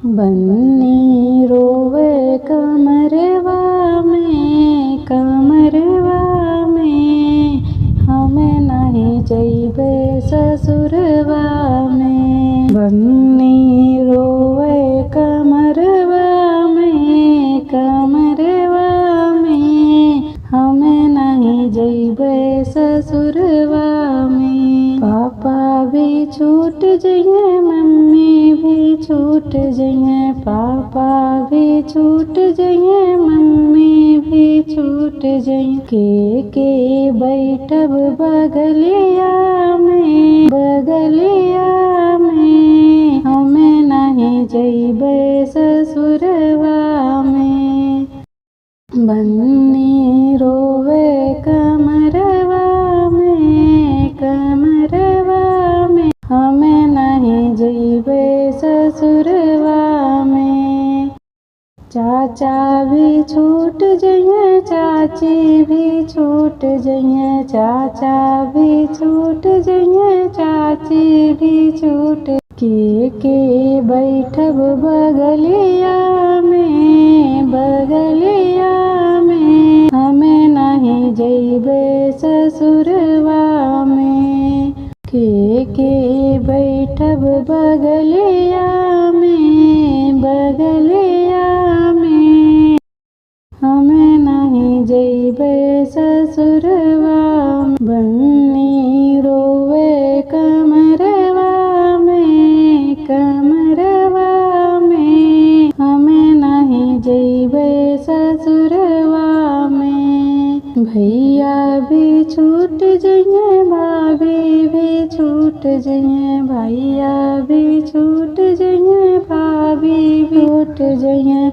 बन्नी रोवे कमरवा में, कमरवा में, हमें नहीं जइबे ससुरवा में। बन्नी रोवे कमरवा में, कमरवा में, हमें नहीं जइबे ससुरवा में। पापा भी छूट जइए, मम्मी भी छूट जइए, पापा भी छूट जइए, मम्मी भी छूट जइए। के बैठब बगलिया में, बगलिया में, हमें नहीं जइबे ससुरवा में। बन्नी रोवे कमरवा में, कमरवा में, हमें नहीं जइबे ससुरवा में। चाचा भी छूट जइए, चाची भी छूट जइए, चाचा भी छूट जइए, चाची भी छूट। के बैठब बगलिया में, बगलिया में, हमें नहीं जइबे ससुरवा में। के बैठब बगलिया में, बगलिया में, हमें नहीं जइबे ससुरवा में। बन्नी रोवे कमरवा में, कमरवा में, हमें नहीं जइबे ससुरवा में। भैया भी छूट जइए, भाभी भी छूट जइए, भैया भी छूट जइए, भाभी भी छूट जइए।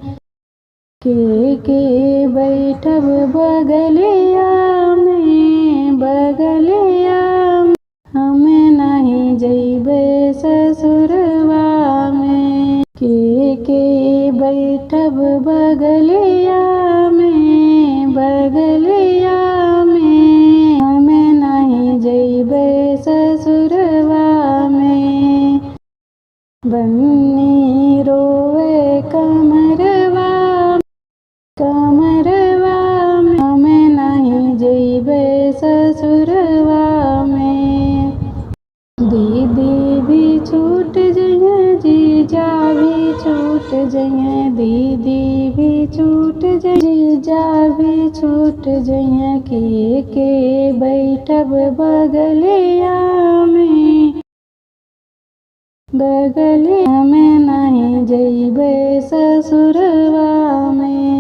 के बैठब बगलिया में, बगलिया में, हमें नहीं जइबे ससुरवा में। के बैठब बगलिया में, बगलिया में, हमें नहीं जइबे ससुरवा में। बन्नी रोवे कमरवा, कमरवा में, हमें नहीं जइबे ससुरवा में। दीदी भी छूट जइए, जीजा भी छूट जइए, दीदी भी छूट जइए, जीजा भी छूट जइए। के बैठब बगलिया में, बगलिया में, नहीं जइबे ससुरवा में।